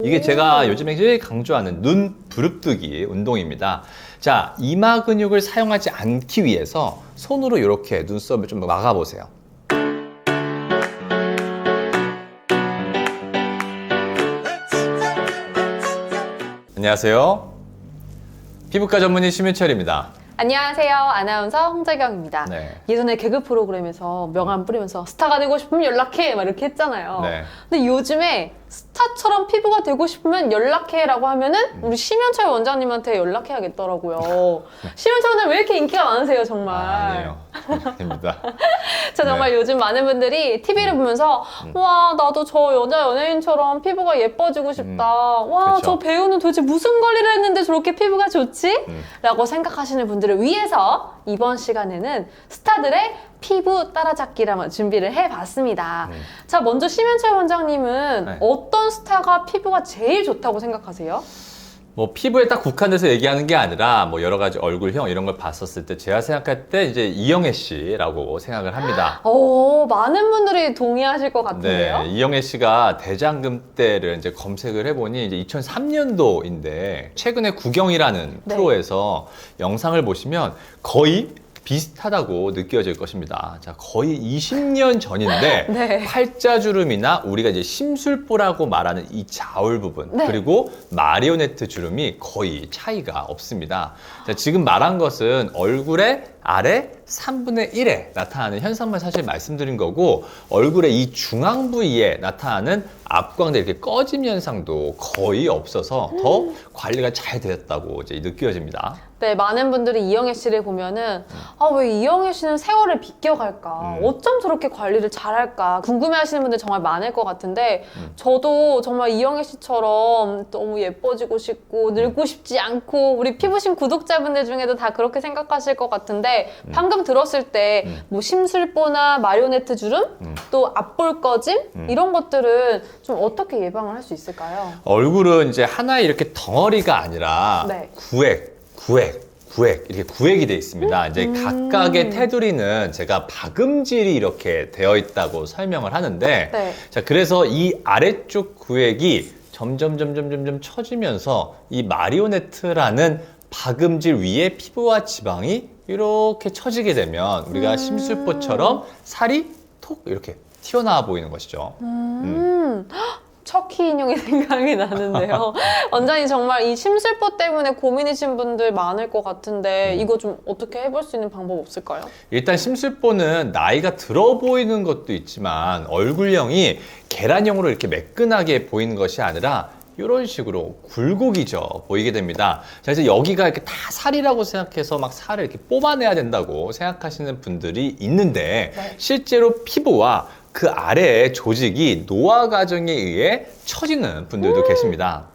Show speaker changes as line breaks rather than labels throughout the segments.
이게 제가 요즘에 제일 강조하는 눈 부릅뜨기 운동입니다. 자, 이마 근육을 사용하지 않기 위해서 손으로 이렇게 눈썹을 좀 막아보세요. 안녕하세요. 피부과 전문의 심윤철입니다.
안녕하세요. 아나운서 홍재경입니다.
네.
예전에 개그 프로그램에서 명함 뿌리면서 스타가 되고 싶으면 연락해 막 이렇게 했잖아요.
네.
근데 요즘에 스타처럼 피부가 되고 싶으면 연락해라고 하면은 우리 심연철 원장님한테 연락해야겠더라고요. 심연철 원장님 왜 이렇게 인기가 많으세요, 정말?
아니에요. 아닙니다.
저 정말 요즘 많은 분들이 TV를 보면서 와, 나도 저 여자 연예인처럼 피부가 예뻐지고 싶다. 와,
그쵸.
저 배우는 도대체 무슨 관리를 했는데 저렇게 피부가 좋지? 라고 생각하시는 분들을 위해서 이번 시간에는 스타들의 피부 따라잡기를 준비를 해봤습니다. 자, 먼저 심연철 원장님은
네.
어떤 스타가 피부가 제일 좋다고 생각하세요?
뭐 피부에 딱 국한돼서 얘기하는 게 아니라 뭐 여러 가지 얼굴형 이런 걸 봤었을 때 제가 생각할 때 이제 이영애 씨라고 생각을 합니다.
많은 분들이 동의하실 것 같은데요.
네, 이영애 씨가 대장금 때를 이제 검색을 해보니 이제 2003년도인데 최근에 구경이라는
네.
프로에서 영상을 보시면 거의 비슷하다고 느껴질 것입니다. 자, 거의 20년 전인데
네.
팔자주름이나 우리가 이제 심술보라고 말하는 이 자울 부분
네.
그리고 마리오네트 주름이 거의 차이가 없습니다. 자, 지금 말한 것은 얼굴의 아래 3분의 1에 나타나는 현상만 사실 말씀드린 거고 얼굴의 이 중앙 부위에 나타나는 앞광대 이렇게 꺼짐 현상도 거의 없어서 더 관리가 잘 되었다고 이제 느껴집니다.
네, 많은 분들이 이영애 씨를 보면은 왜 이영애 씨는 세월을 비껴갈까? 어쩜 저렇게 관리를 잘할까? 궁금해하시는 분들 정말 많을 것 같은데 저도 정말 이영애 씨처럼 너무 예뻐지고 싶고 늙고 싶지 않고 우리 피부신 구독자분들 중에도 다 그렇게 생각하실 것 같은데 방금 들었을 때 뭐 심술보나 마리오네트 주름 또 앞볼 꺼짐 이런 것들은 좀 어떻게 예방을 할 수 있을까요?
얼굴은 이제 하나의 이렇게 덩어리가 아니라
네.
구획 이렇게 구획이 되어 있습니다. 이제 각각의 테두리는 제가 박음질이 이렇게 되어 있다고 설명을 하는데
네.
자, 그래서 이 아래쪽 구획이 점점 처지면서 이 마리오네트라는 박음질 위에 피부와 지방이 이렇게 처지게 되면 우리가 심술보처럼 살이 톡 이렇게 튀어나와 보이는 것이죠.
척키 인형이 생각이 나는데요. 원장님 정말 이 심술보 때문에 고민이신 분들 많을 것 같은데 이거 좀 어떻게 해볼 수 있는 방법 없을까요?
일단 심술보는 나이가 들어 보이는 것도 있지만 얼굴형이 계란형으로 이렇게 매끈하게 보이는 것이 아니라 이런 식으로 굴곡이죠 보이게 됩니다. 자, 그래서 여기가 이렇게 다 살이라고 생각해서 막 살을 이렇게 뽑아내야 된다고 생각하시는 분들이 있는데
네.
실제로 피부와 그 아래의 조직이 노화 과정에 의해 처지는 분들도 계십니다.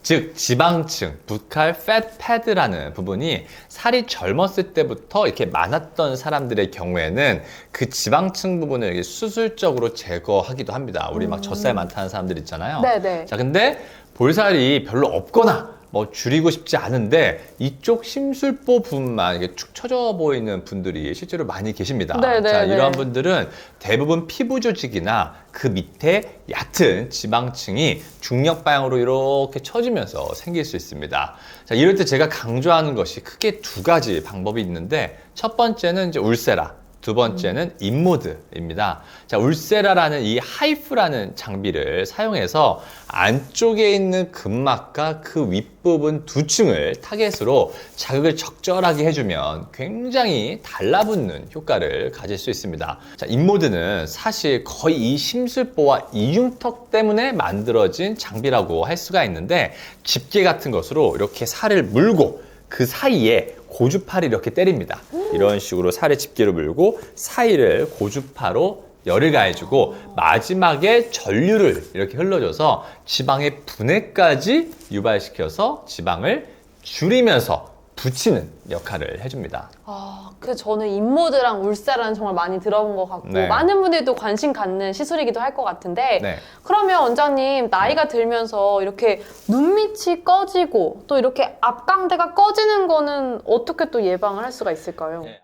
즉 지방층, 부칼 팻 패드라는 부분이 살이 젊었을 때부터 이렇게 많았던 사람들의 경우에는 그 지방층 부분을 이렇게 수술적으로 제거하기도 합니다. 우리 막 젖살 많다는 사람들 있잖아요.
네네.
자, 근데 볼살이 별로 없거나 뭐 줄이고 싶지 않은데 이쪽 심술보 부분만 이렇게 축 처져 보이는 분들이 실제로 많이 계십니다.
네네네.
자, 이러한 분들은 대부분 피부 조직이나 그 밑에 얕은 지방층이 중력 방향으로 이렇게 처지면서 생길 수 있습니다. 자, 이럴 때 제가 강조하는 것이 크게 두 가지 방법이 있는데 첫 번째는 이제 울세라. 두 번째는 인모드입니다. 자, 울세라라는 이 하이프라는 장비를 사용해서 안쪽에 있는 근막과 그 윗부분 두 층을 타겟으로 자극을 적절하게 해주면 굉장히 달라붙는 효과를 가질 수 있습니다. 자, 인모드는 사실 거의 이 심술보와 이중턱 때문에 만들어진 장비라고 할 수가 있는데 집게 같은 것으로 이렇게 살을 물고 그 사이에 고주파를 이렇게 때립니다. 이런 식으로 살에 집게로 물고 사이를 고주파로 열을 가해주고 마지막에 전류를 이렇게 흘러줘서 지방의 분해까지 유발시켜서 지방을 줄이면서 붙이는 역할을 해줍니다.
그래서 저는 인모드랑 울세라는 정말 많이 들어본 것 같고
네.
많은 분들도 관심 갖는 시술이기도 할 것 같은데
네.
그러면 원장님 나이가 들면서 이렇게 눈밑이 꺼지고 또 이렇게 앞광대가 꺼지는 거는 어떻게 또 예방을 할 수가 있을까요?
네.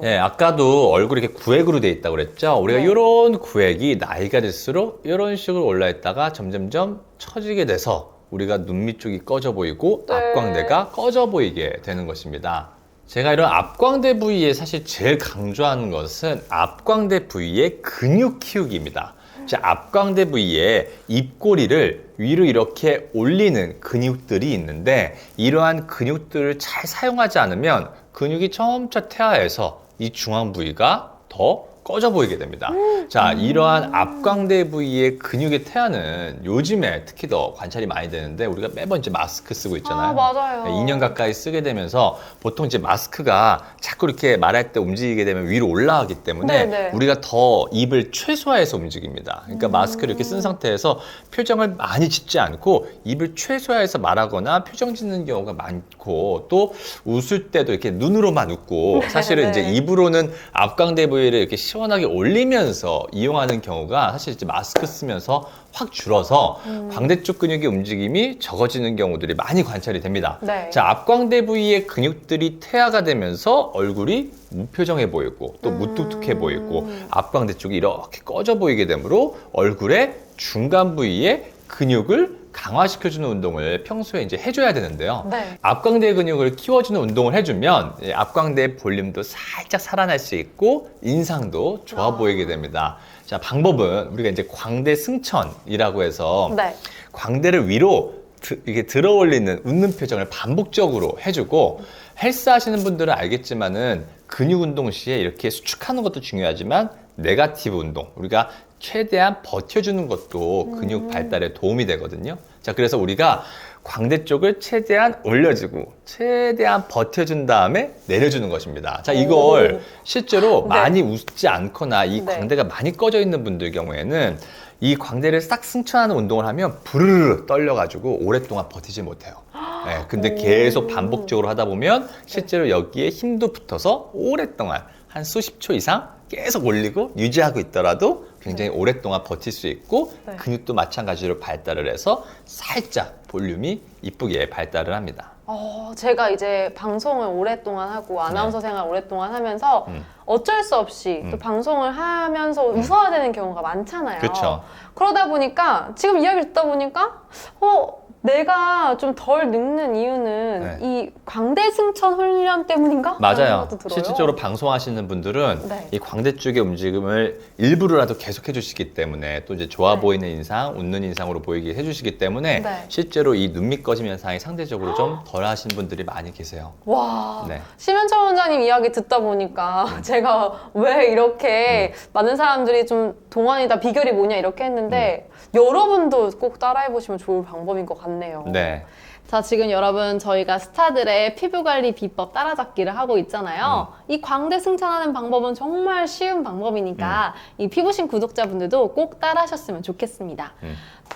예, 아까도 얼굴이 이렇게 구획으로 돼 있다고 그랬죠? 우리가
네.
이런 구획이 나이가 들수록 이런 식으로 올라 있다가 점점점 처지게 돼서 우리가 눈 밑쪽이 꺼져 보이고
네.
앞광대가 꺼져 보이게 되는 것입니다. 제가 이런 앞광대 부위에 사실 제일 강조하는 것은 앞광대 부위의 근육 키우기입니다. 자, 앞광대 부위에 입꼬리를 위로 이렇게 올리는 근육들이 있는데 이러한 근육들을 잘 사용하지 않으면 근육이 점차 퇴화해서 이 중앙 부위가 더 꺼져 보이게 됩니다. 자, 이러한 앞광대 부위의 근육의 퇴화는 요즘에 특히 더 관찰이 많이 되는데 우리가 매번 이제 마스크 쓰고 있잖아요.
아, 맞아요.
2년 가까이 쓰게 되면서 보통 이제 마스크가 자꾸 이렇게 말할 때 움직이게 되면 위로 올라가기 때문에
네네.
우리가 더 입을 최소화해서 움직입니다. 그러니까 마스크를 이렇게 쓴 상태에서 표정을 많이 짓지 않고 입을 최소화해서 말하거나 표정 짓는 경우가 많고 또 웃을 때도 이렇게 눈으로만 웃고 사실은 이제
네.
입으로는 앞광대 부위를 이렇게 시원하게 올리면서 이용하는 경우가 사실 이제 마스크 쓰면서 확 줄어서 광대 쪽 근육의 움직임이 적어지는 경우들이 많이 관찰이 됩니다.
네.
자, 앞광대 부위의 근육들이 퇴화가 되면서 얼굴이 무표정해 보이고 또 무뚝뚝해 보이고 앞광대 쪽이 이렇게 꺼져 보이게 되므로 얼굴의 중간 부위의 근육을 강화시켜주는 운동을 평소에 이제 해줘야 되는데요.
네.
앞광대 근육을 키워주는 운동을 해주면 앞광대의 볼륨도 살짝 살아날 수 있고 인상도 좋아 보이게 됩니다. 자, 방법은 우리가 이제 광대 승천이라고 해서
네.
광대를 위로 이게 들어 올리는 웃는 표정을 반복적으로 해주고 헬스 하시는 분들은 알겠지만은 근육 운동 시에 이렇게 수축하는 것도 중요하지만 네가티브 운동, 우리가 최대한 버텨주는 것도 근육 발달에 도움이 되거든요. 자, 그래서 우리가 광대 쪽을 최대한 올려주고 최대한 버텨준 다음에 내려주는 것입니다. 자, 이걸 실제로
네.
많이 웃지 않거나 이
네.
광대가 많이 꺼져 있는 분들 경우에는 이 광대를 싹 승천하는 운동을 하면 부르르 떨려가지고 오랫동안 버티지 못해요. 네, 근데 계속 반복적으로 하다 보면 실제로 여기에 힘도 붙어서 오랫동안 한 수십 초 이상 계속 올리고 유지하고 있더라도 굉장히 오랫동안 버틸 수 있고
네.
근육도 마찬가지로 발달을 해서 살짝 볼륨이 이쁘게 발달을 합니다.
제가 이제 방송을 오랫동안 하고 아나운서 생활 오랫동안 하면서 어쩔 수 없이 또 방송을 하면서 웃어야 되는 경우가 많잖아요.
그렇죠.
그러다 보니까 지금 이야기 듣다 보니까 내가 좀 덜 늙는 이유는
네.
이 광대 승천 훈련 때문인가? 라는
맞아요.
생각도 들어요.
실질적으로 방송하시는 분들은
네.
이 광대 쪽의 움직임을 일부러라도 계속 해주시기 때문에 또 이제 좋아
네.
보이는 인상, 웃는 인상으로 보이게 해주시기 때문에
네.
실제로 이 눈밑 꺼짐 현상이 상대적으로 좀 덜 하신 분들이 많이 계세요.
와,
네.
심현철 원장님 이야기 듣다 보니까 제가 왜 이렇게 많은 사람들이 좀 동안이다 비결이 뭐냐 이렇게 했는데 여러분도 꼭 따라해보시면 좋을 방법인 것 같네요.
네.
자, 지금 여러분 저희가 스타들의 피부관리 비법 따라잡기를 하고 있잖아요. 이 광대 승천하는 방법은 정말 쉬운 방법이니까 이 피부신 구독자분들도 꼭 따라하셨으면 좋겠습니다.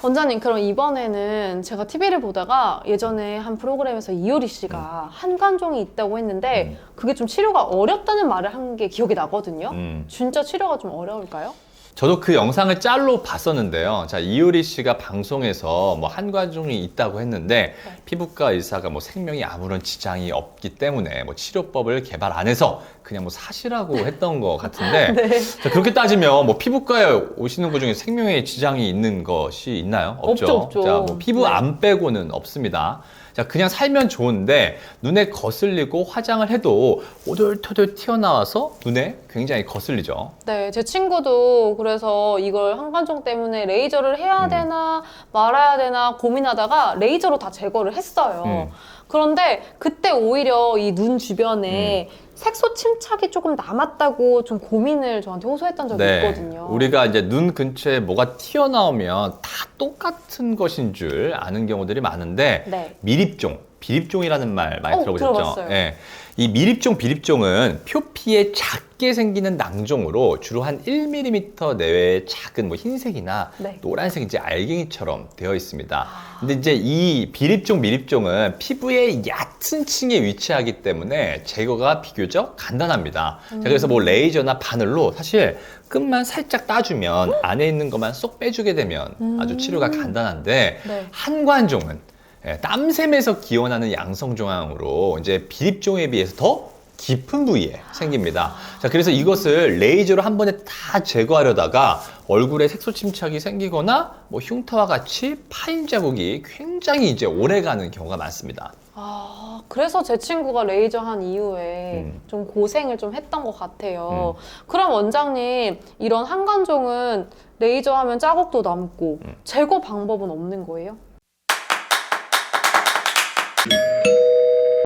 원장님, 그럼 이번에는 제가 TV를 보다가 예전에 한 프로그램에서 이효리 씨가 한관종이 있다고 했는데 그게 좀 치료가 어렵다는 말을 한 게 기억이 나거든요. 진짜 치료가 좀 어려울까요?
저도 그 영상을 짤로 봤었는데요. 자, 이효리 씨가 방송에서 뭐 한관종이 있다고 했는데 피부과 의사가 뭐 생명에 아무런 지장이 없기 때문에 뭐 치료법을 개발 안 해서 그냥 뭐 사시라고 했던 것 같은데
네.
자, 그렇게 따지면 뭐 피부과에 오시는 것 중에 생명에 지장이 있는 것이 있나요? 없죠.
없죠.
자, 뭐 피부
네.
안 빼고는 없습니다. 자, 그냥 살면 좋은데 눈에 거슬리고 화장을 해도 오돌토돌 튀어나와서 눈에 굉장히 거슬리죠.
네, 제 친구도 그래서 이걸 한관종 때문에 레이저를 해야 되나 말아야 되나 고민하다가 레이저로 다 제거를 했어요. 그런데 그때 오히려 이 눈 주변에 색소 침착이 조금 남았다고 좀 고민을 저한테 호소했던 적이 있거든요.
우리가 이제 눈 근처에 뭐가 튀어나오면 다 똑같은 것인 줄 아는 경우들이 많은데
네.
미립종, 비립종이라는 말 많이 들어보셨죠?
들어봤어요.
예. 이 미립종, 비립종은 표피에 작게 생기는 낭종으로 주로 한 1mm 내외의 작은 뭐 흰색이나
네.
노란색 이제 알갱이처럼 되어 있습니다. 근데 이제 이 비립종, 미립종은 피부의 얕은 층에 위치하기 때문에 제거가 비교적 간단합니다. 자, 그래서 뭐 레이저나 바늘로 사실 끝만 살짝 따주면 안에 있는 것만 쏙 빼주게 되면 아주 치료가 간단한데
네.
한관종은 땀샘에서 기원하는 양성종양으로 이제 비립종에 비해서 더 깊은 부위에 생깁니다. 자, 그래서 이것을 레이저로 한 번에 다 제거하려다가 얼굴에 색소 침착이 생기거나 뭐 흉터와 같이 파인 자국이 굉장히 이제 오래 가는 경우가 많습니다.
아, 그래서 제 친구가 레이저 한 이후에 좀 고생을 좀 했던 것 같아요. 그럼 원장님, 이런 한관종은 레이저 하면 자국도 남고 제거 방법은 없는 거예요?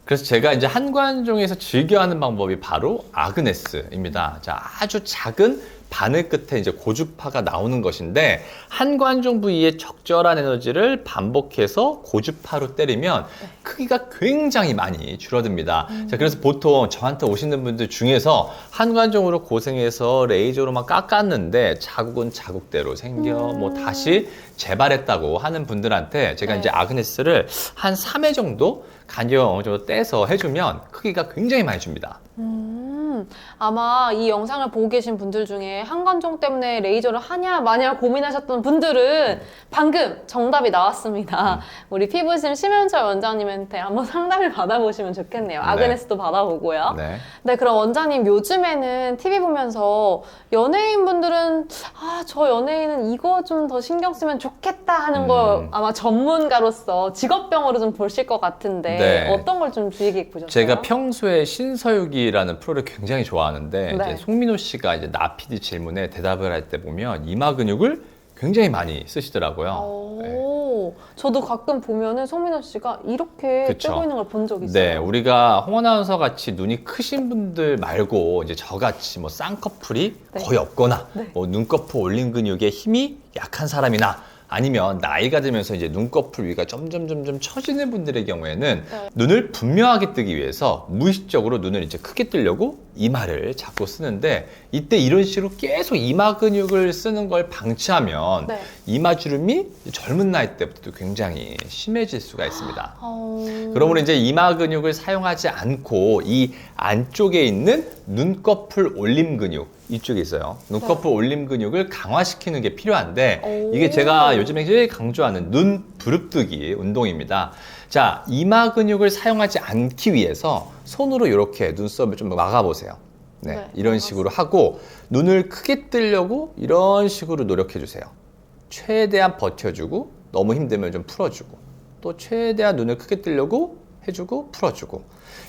그래서 제가 이제 한관종에서 즐겨하는 방법이 바로 아그네스입니다. 자, 아주 작은 바늘 끝에 이제 고주파가 나오는 것인데 한관종 부위에 적절한 에너지를 반복해서 고주파로 때리면 크기가 굉장히 많이 줄어듭니다. 자, 그래서 보통 저한테 오시는 분들 중에서 한관종으로 고생해서 레이저로만 깎았는데 자국은 자국대로 생겨 뭐 다시 재발했다고 하는 분들한테 제가 이제 아그네스를 한 3회 정도 간격 어느 정도 떼서 해주면 크기가 굉장히 많이 줍니다.
아마 이 영상을 보고 계신 분들 중에 한관종 때문에 레이저를 하냐 마냐 고민하셨던 분들은 방금 정답이 나왔습니다. 우리 피부심 심현철 원장님한테 한번 상담을 받아보시면 좋겠네요. 아그네스도 받아보고요.
네.
네, 그럼 원장님 요즘에는 TV 보면서 연예인분들은 저 연예인은 이거 좀 더 신경 쓰면 좋겠다 하는 거 아마 전문가로서 직업병으로 좀 보실 것 같은데
네.
어떤 걸 좀 주의 깊게 보셨어요?
제가 평소에 신서유기라는 프로를 굉장히 좋아하는데
네.
이제 송민호 씨가 이제 나피디 질문에 대답을 할 때 보면 이마 근육을 굉장히 많이 쓰시더라고요. 네.
저도 가끔 보면은 송민호 씨가 이렇게
그쵸.
뜨고 있는 걸 본 적이 있어요.
네, 우리가 홍 아나운서 같이 눈이 크신 분들 말고 이제 저같이 뭐 쌍꺼풀이
네.
거의 없거나
네.
뭐 눈꺼풀 올린 근육에 힘이 약한 사람이나 아니면 나이가 들면서 이제 눈꺼풀 위가 점점 처지는 분들의 경우에는
네.
눈을 분명하게 뜨기 위해서 무의식적으로 눈을 이제 크게 뜨려고 이마를 자꾸 쓰는데 이때 이런 식으로 계속 이마 근육을 쓰는 걸 방치하면
네.
이마 주름이 젊은 나이 때부터 굉장히 심해질 수가 있습니다.
어...
그러므로 이제 이마 근육을 사용하지 않고 이 안쪽에 있는 눈꺼풀 올림 근육 이쪽에 있어요. 눈꺼풀 올림 근육을 강화시키는 게 필요한데 이게 제가 요즘에 제일 강조하는 눈 부릅뜨기 운동입니다. 자, 이마 근육을 사용하지 않기 위해서 손으로 이렇게 눈썹을 좀 막아보세요. 네, 이런 식으로 하고 눈을 크게 뜨려고 이런 식으로 노력해 주세요. 최대한 버텨주고 너무 힘들면 좀 풀어주고 또 최대한 눈을 크게 뜨려고 해주고 풀어주고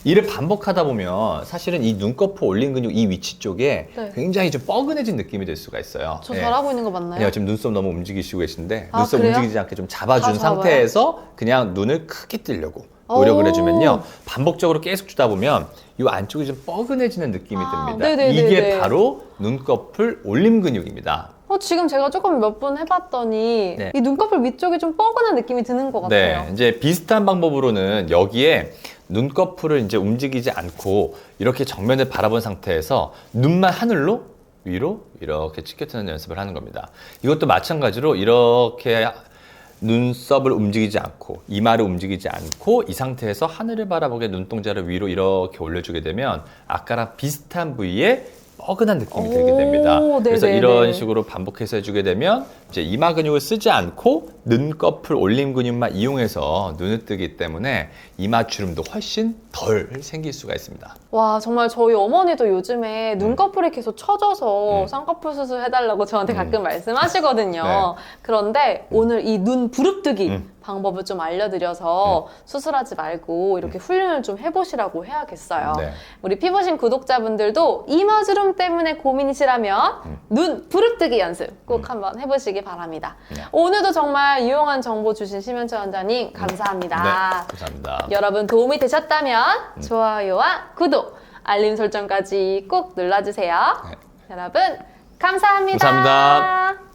이를 반복하다 보면 사실은 이 눈꺼풀 올린 근육 이 위치 쪽에 굉장히 좀 뻐근해진 느낌이 들 수가 있어요.
저 잘하고 있는 거 맞나요?
아니요, 지금 눈썹 너무 움직이시고 계신데
아,
눈썹
그래요?
움직이지 않게 좀 잡아준
다 잡아요?
상태에서 그냥 눈을 크게 뜨려고 노력을 해주면요 반복적으로 계속 주다 보면 이 안쪽이 좀 뻐근해지는 느낌이 듭니다.
네네네네.
이게 바로 눈꺼풀 올림 근육입니다.
지금 제가 조금 몇 번 해봤더니
네.
이 눈꺼풀 위쪽이 좀 뻐근한 느낌이 드는 것 같아요.
네, 이제 비슷한 방법으로는 여기에 눈꺼풀을 이제 움직이지 않고 이렇게 정면을 바라본 상태에서 눈만 하늘로 위로 이렇게 치켜트는 연습을 하는 겁니다. 이것도 마찬가지로 이렇게 눈썹을 움직이지 않고 이마를 움직이지 않고 이 상태에서 하늘을 바라보게 눈동자를 위로 이렇게 올려주게 되면 아까랑 비슷한 부위에 뻐근한 느낌이 들게 됩니다. 그래서
네네네.
이런 식으로 반복해서 해주게 되면 이제 이마 근육을 쓰지 않고 눈꺼풀 올림 근육만 이용해서 눈을 뜨기 때문에 이마 주름도 훨씬 덜 생길 수가 있습니다.
와, 정말 저희 어머니도 요즘에 눈꺼풀이 계속 처져서 쌍꺼풀 수술 해달라고 저한테 가끔 말씀하시거든요.
네.
그런데 오늘 이 눈 부릅뜨기 방법을 좀 알려드려서 수술하지 말고 이렇게 훈련을 좀 해보시라고 해야겠어요.
네.
우리 피부신 구독자분들도 이마주름 때문에 고민이시라면 눈 부릅뜨기 연습 꼭 한번 해보시기 바랍니다.
네.
오늘도 정말 유용한 정보 주신 심현철 원장님 감사합니다.
네, 감사합니다.
여러분 도움이 되셨다면 좋아요와 구독, 알림 설정까지 꼭 눌러주세요.
네.
여러분 감사합니다.
감사합니다.